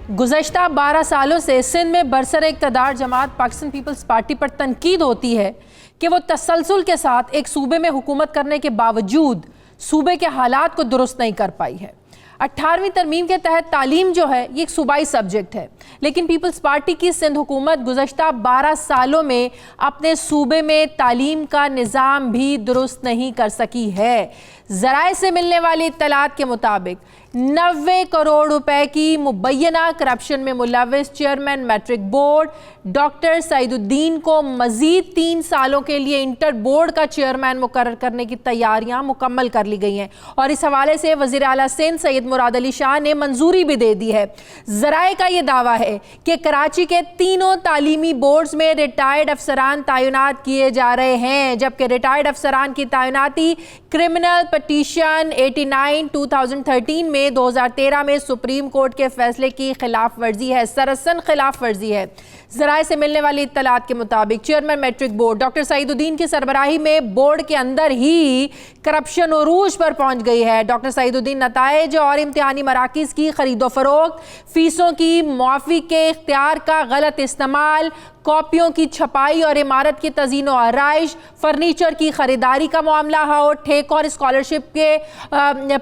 گزشتہ 12 سالوں سے سندھ میں برسر اقتدار جماعت پاکستان پیپلز پارٹی پر تنقید ہوتی ہے کہ وہ تسلسل کے ساتھ ایک صوبے میں حکومت کرنے کے باوجود صوبے کے حالات کو درست نہیں کر پائی ہے۔ 18ویں ترمیم کے تحت تعلیم جو ہے یہ ایک صوبائی سبجیکٹ ہے، لیکن پیپلز پارٹی کی سندھ حکومت گزشتہ 12 سالوں میں اپنے صوبے میں تعلیم کا نظام بھی درست نہیں کر سکی ہے۔ ذرائع سے ملنے والی اطلاعات کے مطابق 90 کروڑ روپے کی مبینہ کرپشن میں ملوث چیئرمین میٹرک بورڈ ڈاکٹر سعید الدین کو مزید 3 سالوں کے لیے انٹر بورڈ کا چیئرمین مقرر کرنے کی تیاریاں مکمل کر لی گئی ہیں، اور اس حوالے سے وزیر اعلیٰ سندھ سید مراد علی شاہ نے منظوری بھی دے دی ہے۔ ذرائع کا یہ دعویٰ ہے کہ کراچی کے تینوں تعلیمی بورڈز میں ریٹائرڈ افسران تعینات کیے جا رہے ہیں، جبکہ ریٹائرڈ افسران کی تعیناتی کرمنل پٹیشن 89/2013 میں 2013 میں سپریم کورٹ کے فیصلے کی خلاف ورزی ہے، سراسر خلاف ورزی ہے۔ ذرائع سے ملنے والی اطلاعات کے مطابق چیئرمین میٹرک بورڈ ڈاکٹر سعید الدین کی سربراہی میں بورڈ کے اندر ہی کرپشن عروج پر پہنچ گئی ہے۔ ڈاکٹر سعید الدین نتائج اور امتحانی مراکز کی خرید و فروخت، فیسوں کی معافی کے اختیار کا غلط استعمال، کاپیوں کی چھپائی اور عمارت کی تزئین و آرائش، فرنیچر کی خریداری کا معاملہ ہو، ٹھیک اور اسکالرشپ کے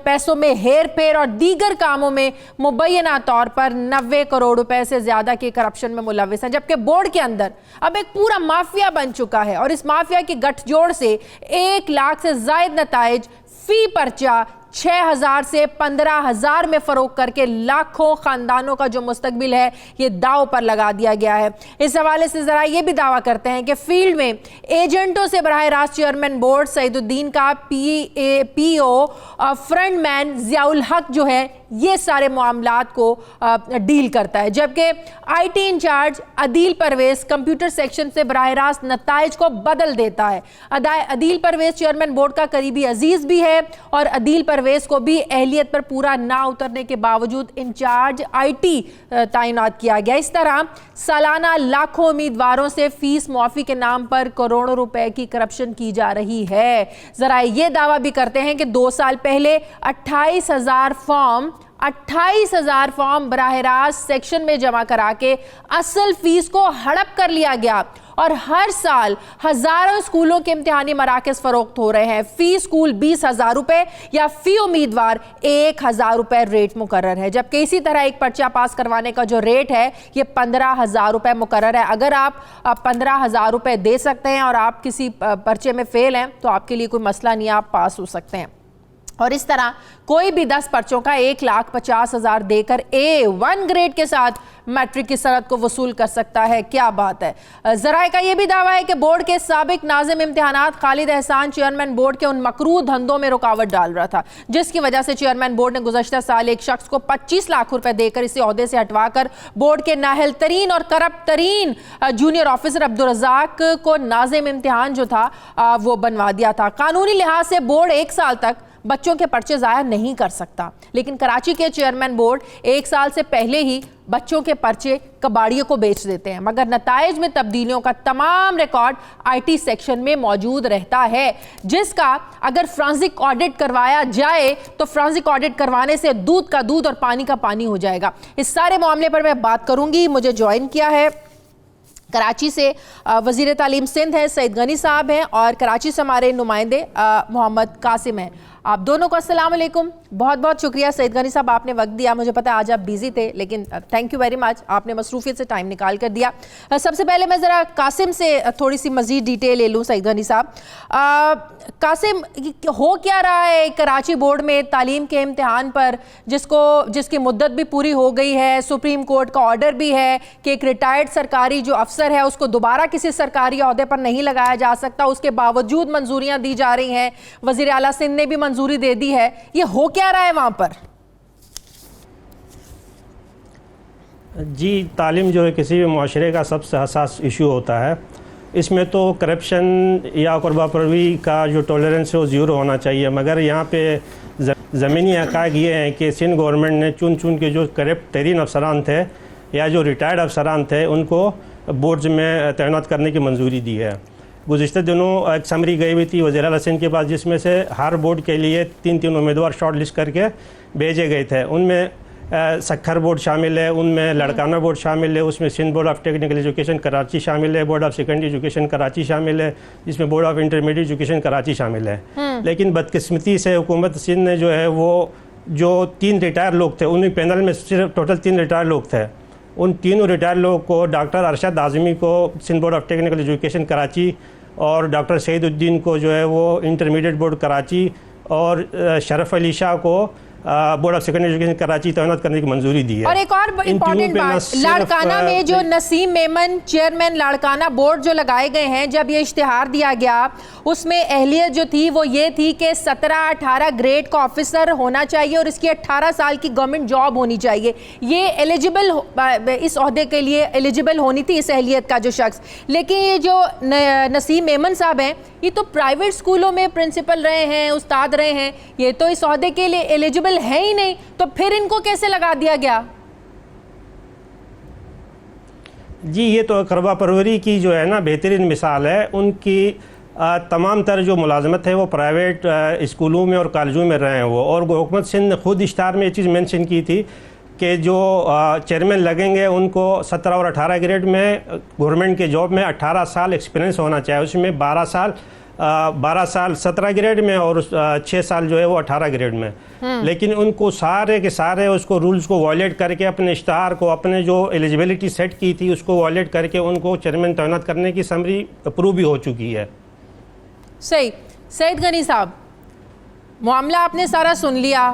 پیسوں میں ہیر پھیر اور دیگر کاموں میں مبینہ طور پر 90 کروڑ روپے سے زیادہ کے کرپشن میں ملوث ہیں، جبکہ بورڈ کے اندر اب ایک پورا مافیا بن چکا ہے، اور اس مافیا کی گٹھ جوڑ سے 1 لاکھ سے زائد نتائج فی پرچہ 6,000 سے 15,000 میں فروخت کر کے لاکھوں خاندانوں کا جو مستقبل ہے یہ داؤ پر لگا دیا گیا ہے۔ اس حوالے سے ذرا یہ بھی دعویٰ کرتے ہیں کہ فیلڈ میں ایجنٹوں سے براہ راست چیئرمین بورڈ سعید الدین کا پی او فرنٹ مین ضیاء الحق جو ہے یہ سارے معاملات کو ڈیل کرتا ہے، جبکہ I T incharge Adeel Parvez computer section سے براہ راست نتائج کو بدل دیتا ہے۔ عدیل پرویز چیئرمین بورڈ کا قریبی عزیز بھی ہے، اور عدیل پرویز کو بھی اہلیت پر پورا نہ اترنے کے باوجود انچارج آئی ٹی تعینات کیا گیا۔ اس طرح سالانہ لاکھوں امیدواروں سے فیس معافی کے نام پر کروڑوں روپے کی کرپشن کی جا رہی ہے۔ ذرائع یہ دعویٰ بھی کرتے ہیں کہ 2 سال پہلے 28,000 فارم براہ راست سیکشن میں جمع کرا کے اصل فیس کو ہڑپ کر لیا گیا، اور ہر سال ہزاروں اسکولوں کے امتحانی مراکز فروخت ہو رہے ہیں۔ فی اسکول 20,000 روپے یا فی امیدوار 1,000 روپے ریٹ مقرر ہے، جبکہ اسی طرح ایک پرچہ پاس کروانے کا جو ریٹ ہے یہ 15,000 روپے مقرر ہے۔ اگر آپ 15,000 روپے دے سکتے ہیں اور آپ کسی پرچے میں فیل ہیں تو آپ کے لیے کوئی مسئلہ نہیں، آپ پاس ہو سکتے ہیں۔ اور اس طرح کوئی بھی 10 پرچوں کا 1,50,000 دے کر A1 گریڈ کے ساتھ میٹرک کی سند کو وصول کر سکتا ہے۔ کیا بات ہے۔ ذرائع کا یہ بھی دعویٰ ہے کہ بورڈ کے سابق ناظم امتحانات خالد احسان چیئرمین بورڈ کے ان مکروہ دھندوں میں رکاوٹ ڈال رہا تھا جس کی وجہ سے چیئرمین بورڈ نے گزشتہ سال ایک شخص کو 25 لاکھ روپے دے کر اسے عہدے سے ہٹوا کر بورڈ کے نااہل ترین اور کرپٹ ترین جونیئر آفیسر عبدالرزاق کو ناظم امتحان جو تھا وہ بنوا دیا تھا۔ قانونی لحاظ سے بورڈ 1 سال تک بچوں کے پرچے ضائع نہیں کر سکتا، لیکن کراچی کے چیئرمین بورڈ 1 سال سے پہلے ہی بچوں کے پرچے کباڑیوں کو بیچ دیتے ہیں، مگر نتائج میں تبدیلیوں کا تمام ریکارڈ آئی ٹی سیکشن میں موجود رہتا ہے، جس کا اگر فرانزک آڈٹ کروایا جائے تو فرانزک آڈٹ کروانے سے دودھ کا دودھ اور پانی کا پانی ہو جائے گا۔ اس سارے معاملے پر میں بات کروں گی۔ مجھے جوائن کیا ہے کراچی سے وزیر تعلیم سندھ ہیں سعید غنی صاحب ہیں، اور کراچی سے ہمارے نمائندے محمد قاسم ہیں۔ آپ دونوں کو السلام علیکم، بہت بہت شکریہ سعید غنی صاحب، آپ نے وقت دیا۔ مجھے پتا آج آپ بیزی تھے، لیکن تھینک یو ویری مچ، آپ نے مصروفیت سے ٹائم نکال کر دیا۔ سب سے پہلے میں ذرا قاسم سے تھوڑی سی مزید ڈیٹیل لے لوں۔ سعید غنی صاحب، قاسم ہو کیا رہا ہے کراچی بورڈ میں تعلیم کے امتحان پر، جس کی مدت بھی پوری ہو گئی ہے، سپریم کورٹ کا آرڈر بھی ہے کہ ایک ریٹائرڈ سرکاری جو افسر ہے اس کو دوبارہ کسی سرکاری عہدے پر نہیں لگایا جا سکتا، اس کے باوجود منظوریاں دی جا رہی ہیں، وزیر اعلیٰ سندھ نے بھی منظوری دے دی ہے، یہ ہو کیا رہا ہے وہاں پر؟ جی، تعلیم جو ہے کسی بھی معاشرے کا سب سے حساس ایشو ہوتا ہے۔ اس میں تو کرپشن یا قربہ پروی کا جو ٹولرنس ہے وہ 0 ہونا چاہیے، مگر یہاں پہ زمینی حقائق یہ ہیں کہ سندھ گورنمنٹ نے چن کے جو کرپٹ ترین افسران تھے یا جو ریٹائرڈ افسران تھے ان کو بورڈز میں تعینات کرنے کی منظوری دی ہے۔ گزشتہ دنوں ایک سمری گئی ہوئی تھی وزیر اعلیٰ سندھ کے پاس، جس میں سے ہر بورڈ کے لیے 3 امیدوار شارٹ لسٹ کر کے بھیجے گئے تھے۔ ان میں سکھر بورڈ شامل ہے، ان میں لڑکانہ بورڈ شامل ہے، اس میں Sindh board of technical education Karachi شامل ہے، board of secondary education Karachi شامل ہے، جس میں board of intermediate education Karachi شامل ہے. لیکن بدقسمتی سے حکومت سندھ نے جو ہے وہ جو 3 ریٹائر لوگ تھے، ان پینل میں صرف ٹوٹل 3 ریٹائر لوگ تھے، ان تینوں ریٹائر لوگوں کو ڈاکٹر ارشد اعظمی کو Sindh board of technical education Karachi اور ڈاکٹر سعید الدین کو جو ہے وہ انٹرمیڈیٹ بورڈ کراچی اور شرف علی شاہ کو board of secondary education Karachi تعینات کرنے کی منظوری دی ہے. اور ایک اور امپورٹنٹ بات، لاڑکانہ میں جو نسیم میمن چیئرمین لاڑکانہ بورڈ جو لگائے گئے ہیں، جب یہ اشتہار دیا گیا اس میں اہلیت جو تھی وہ یہ تھی کہ 17-18 گریڈ کا آفیسر ہونا چاہیے اور اس کی 18 سال کی گورنمنٹ جاب ہونی چاہیے. یہ ایلیجیبل اس عہدے کے لیے ایلیجیبل ہونی تھی اس اہلیت کا جو شخص. لیکن یہ جو نسیم میمن صاحب ہیں، یہ تو پرائیویٹ اسکولوں میں پرنسپل رہے ہیں، استاد رہے ہیں، یہ تو اس عہدے کے لیے ایلیجیبل ہے ہی نہیں، تو پھر ان کو کیسے لگا دیا گیا؟ جی یہ تو اقربا پروری کی جو ہے نا بہترین مثال ہے. ان کی تمام تر جو ملازمت ہے وہ پرائیویٹ اسکولوں میں اور کالجوں میں رہے ہیں وہ. اور حکومت سندھ نے خود اشتہار میں یہ چیز مینشن کی تھی کہ جو چیئرمین لگیں گے ان کو 17 اور 18 گریڈ میں گورنمنٹ کے جاب میں 18 سال ایکسپیرینس ہونا چاہیے. اس میں 12 سال 17 گریڈ میں اور 6 سال جو ہے وہ 18 گریڈ میں. لیکن ان کو سارے کے سارے اس کو رولز کو وائلیٹ کر کے اپنے اشتہار کو، اپنے جو ایلیجیبلٹی سیٹ کی تھی اس کو وائلیٹ کر کے ان کو چیئرمین تعینات کرنے کی سمری اپروو بھی ہو چکی ہے. صحیح. سعید غنی صاحب، معاملہ آپ نے سارا سن لیا،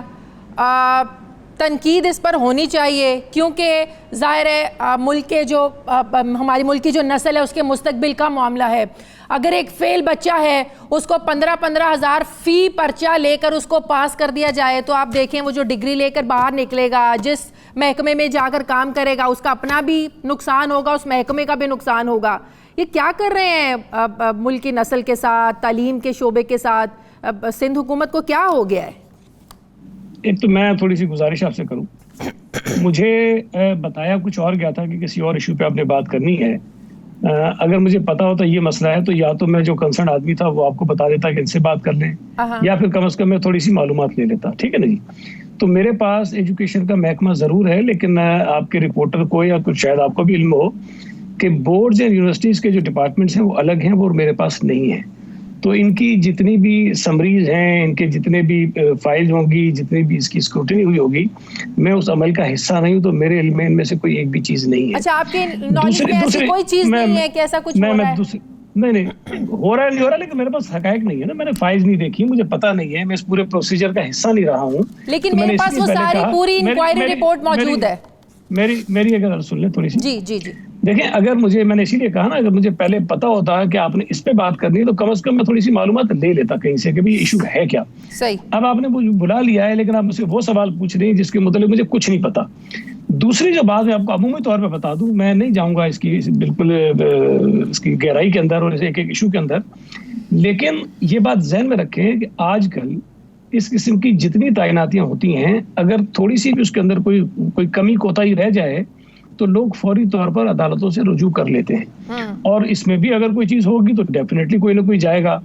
تنقید اس پر ہونی چاہیے کیونکہ ظاہر ہے ملک کے جو ہماری ملک کی جو نسل ہے اس کے مستقبل کا معاملہ ہے. اگر ایک فیل بچہ ہے اس کو 15 ہزار فی پرچہ لے کر اس کو پاس کر دیا جائے تو آپ دیکھیں وہ جو ڈگری لے کر باہر نکلے گا، جس محکمے میں جا کر کام کرے گا، اس کا اپنا بھی نقصان ہوگا، اس محکمے کا بھی نقصان ہوگا. یہ کیا کر رہے ہیں ملک کی نسل کے ساتھ، تعلیم کے شعبے کے ساتھ؟ سندھ حکومت کو کیا ہو گیا ہے؟ ایک تو میں تھوڑی سی گزارش آپ سے کروں، مجھے بتایا کچھ اور گیا تھا کہ کسی اور ایشو پہ آپ نے بات کرنی ہے. اگر مجھے پتا ہوتا یہ مسئلہ ہے تو یا تو میں جو کنسرن آدمی تھا وہ آپ کو بتا دیتا کہ ان سے بات کر لیں، یا پھر کم از کم میں تھوڑی سی معلومات لے لیتا. ٹھیک ہے نا جی. تو میرے پاس ایجوکیشن کا محکمہ ضرور ہے، لیکن آپ کے رپورٹر کو یا کچھ شاید آپ کو بھی علم ہو کہ بورڈز اینڈ یونیورسٹیز کے جو ڈپارٹمنٹس ہیں وہ الگ ہیں، وہ میرے پاس نہیں ہیں. تو ان کی جتنی بھی سمریز ہیں، ان کے جتنے بھی فائل ہوں گی، جتنی بھی اس کی اسکروٹنی ہوئی ہوگی، میں اس عمل کا حصہ نہیں ہوں، تو میرے علم میں ان میں سے کوئی ایک بھی چیز نہیں ہے. اچھا، آپ کے نالج میں ایسی کوئی چیز نہیں ہے کہ ایسا کچھ ہو رہا ہے؟ نہیں ہو رہا ہے، نہیں ہو رہا، لیکن میرے پاس حقائق نہیں ہے نا. میں نے فائلز نہیں دیکھی، مجھے پتا نہیں ہے، میں اس پورے پروسیجر کا حصہ نہیں رہا ہوں. لیکن میرے پاس وہ ساری پوری انکوائری رپورٹ موجود ہے. میری اگر سن لیں تھوڑی سی. جی جی جی. دیکھیں، اگر مجھے، میں نے اسی لیے کہا نا، اگر مجھے پہلے پتا ہوتا کہ آپ نے اس پہ بات کرنی ہے تو کم از کم میں تھوڑی سی معلومات لے لیتا کہیں سے کہ بھی ایشو ہے کیا. صحیح. اب آپ نے بلا لیا ہے، لیکن آپ مجھ سے وہ سوال پوچھ رہے ہیں جس کے متعلق مجھے کچھ نہیں پتا. دوسری جو بات میں آپ کو عمومی طور پہ بتا دوں، میں نہیں جاؤں گا اس کی بالکل اس کی گہرائی کے اندر اور ایک ایک ایشو کے اندر، لیکن یہ بات ذہن میں رکھیں کہ آج کل اس قسم کی جتنی تعیناتیاں ہوتی ہیں، اگر تھوڑی سی بھی اس کے اندر کوئی کمی کوتاہی رہ جائے تو لوگ فوری طور پر عدالتوں سے رجوع کر لیتے ہیں. اور اس میں بھی اگر کوئی چیز ہوگی تو ڈیفینیٹلی کوئی نہ کوئی جائے گا.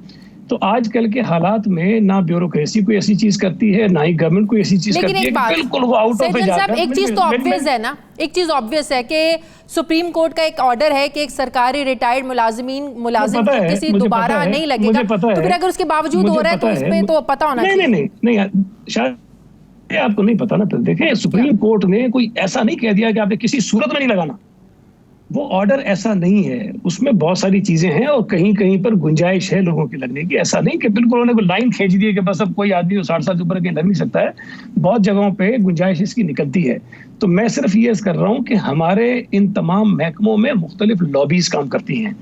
تو آج کل کے حالات میں نہ بیوروکریسی کوئی ایسی چیز کرتی ہے، نہ ہی گورنمنٹ کوئی ایسی چیز کرتی ہے بالکل وہ آؤٹ آف جا کر. ایک چیز تو آبویس ہے نا، ایک چیز آبویس ہے کہ سپریم کورٹ کا ایک آرڈر ہے کہ ایک سرکاری ریٹائرڈ ملازم کو کسی دوبارہ نہیں لگے گا، تو پھر اگر اس کے باوجود ہو رہا ہے تو اس پہ تو پتہ ہونا چاہیے. نہیں شاید آپ کو نہیں پتا نا. پھر دیکھیں، سپریم کورٹ نے کوئی ایسا نہیں کہہ دیا کہ آپ نے کسی صورت میں نہیں لگانا. وہ آرڈر ایسا نہیں ہے، اس میں بہت ساری چیزیں ہیں اور کہیں پر گنجائش ہے لوگوں کے لگنے کی. ایسا نہیں کہ بالکل انہوں نے کوئی لائن کھینچ دی ہے کہ بس اب کوئی آدمی 60 سال سے اوپر کے لگ نہیں سکتا ہے. بہت جگہوں پہ گنجائش اس کی نکلتی ہے. تو میں صرف یہ عرض کر رہا ہوں کہ ہمارے ان تمام محکموں میں مختلف لابیز کام کرتی ہیں.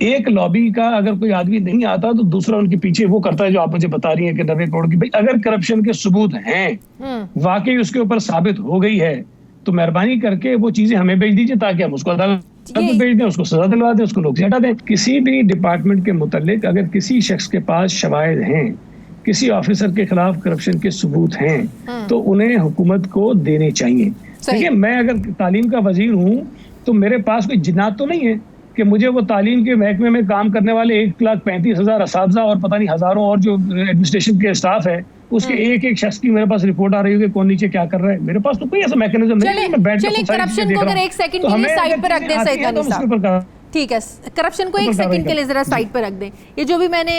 ایک لابی کا اگر کوئی آدمی نہیں آتا تو دوسرا ان کے پیچھے وہ کرتا ہے جو آپ مجھے بتا رہی ہیں کہ 90 کروڑ کی. بھائی اگر کرپشن کے ثبوت ہیں، واقعی اس کے اوپر ثابت ہو گئی ہے، تو مہربانی کر کے وہ چیزیں ہمیں بھیج دیجیے تاکہ ہم اس کو عدالت میں بھیج دیں، اس کو سزا دلوا دیں، اس کو نوٹس ہٹا دیں. کسی بھی ڈپارٹمنٹ کے متعلق اگر کسی شخص کے پاس شواہد ہیں، کسی آفیسر کے خلاف کرپشن کے ثبوت ہیں، تو انہیں حکومت کو دینے چاہیے. دیکھیے، میں اگر تعلیم کا وزیر ہوں تو میرے پاس کوئی جنات تو نہیں ہے کہ مجھے وہ تعلیم کے محکمے میں کام کرنے والے 1,35,000 اساتذہ اور پتہ نہیں ہزاروں اور جو ایڈمنسٹریشن کے اسٹاف ہے اس کے ایک ایک شخص کی میرے پاس رپورٹ آ رہی ہوگی کون نیچے کیا کر رہا ہے. میرے پاس تو کوئی ایسا میکینزم نہیں ہے کہ میں بیٹھ کے کرپشن کو اگر ایک سیکنڈ کے لیے سائڈ پہ رکھ دیں سعید غنی صاحب, ٹھیک ہے, کرپشن کو ایک سیکنڈ کے لیے ذرا سائڈ پہ رکھ دیں. یہ جو بھی میں نے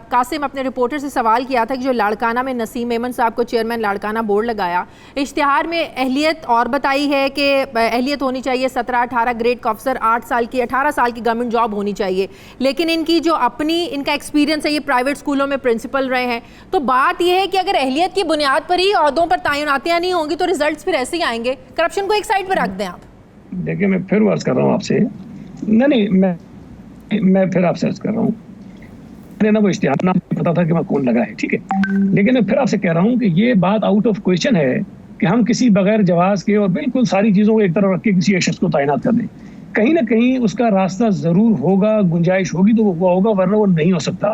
قاسم اپنے رپورٹر سے سوال کیا تھا کہ جو لاڑکانہ میں نسیم ایمن صاحب کو چیئرمین لاڑکانہ بورڈ لگایا, اشتہار میں اہلیت اور بتائی ہے کہ اہلیت ہونی چاہیے 17-18 گریڈ کا افسر, 8 سال کی 18 سال کی گورنمنٹ جاب ہونی چاہیے, لیکن ان کی جو اپنی ان کا ایکسپیرینس ہے, یہ پرائیویٹ اسکولوں میں پرنسپل رہے ہیں. تو بات یہ ہے کہ اگر اہلیت کی بنیاد پر ہی عہدوں پر تعیناتیاں نہیں ہوں گی تو ریزلٹس پھر ایسے ہی آئیں گے. کرپشن کو ایک سائڈ پہ رکھ دیں آپ. دیکھیں میں پھر عرض کر رہا ہوں آپ سے, نہیں میں پھر آپ سے عرض کر رہا ہوں, میں نے نا وہ اشتہار نام پتا تھا کہ میں کون لگا ہے, ٹھیک ہے, لیکن میں پھر آپ سے کہہ رہا ہوں کہ یہ بات آؤٹ آف کویشچن ہے کہ ہم کسی بغیر جواز کے اور بالکل ساری چیزوں کو ایک طرف رکھ کے کسی ایک شخص کو تعینات کر دیں. کہیں نہ کہیں اس کا راستہ ضرور ہوگا, گنجائش ہوگی تو وہ ہوا ہوگا, ورنہ وہ نہیں ہو سکتا.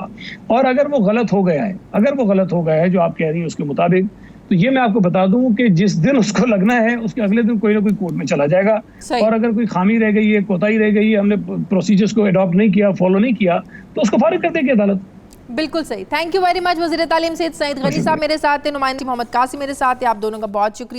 اور اگر وہ غلط ہو گیا ہے جو آپ کہہ رہی ہیں اس کے مطابق, تو یہ میں آپ کو بتا دوں کہ جس دن اس کو لگنا ہے اس کے اگلے دن کوئی نہ کوئی کورٹ میں چلا جائے گا. اور اگر کوئی خامی رہ گئی ہے, کوتاہی رہ گئی ہے, ہم نے پروسیجرز کو اڈاپٹ نہیں کیا, فالو نہیں کیا, تو اس کو فارغ کر دے گی عدالت. بالکل صحیح. Thank you very much. وزیر تعلیم سعید غنی صاحب میرے ساتھ ہیں, نمائندے محمد قاسم میرے ساتھ ہیں. آپ دونوں کا بہت شکریہ.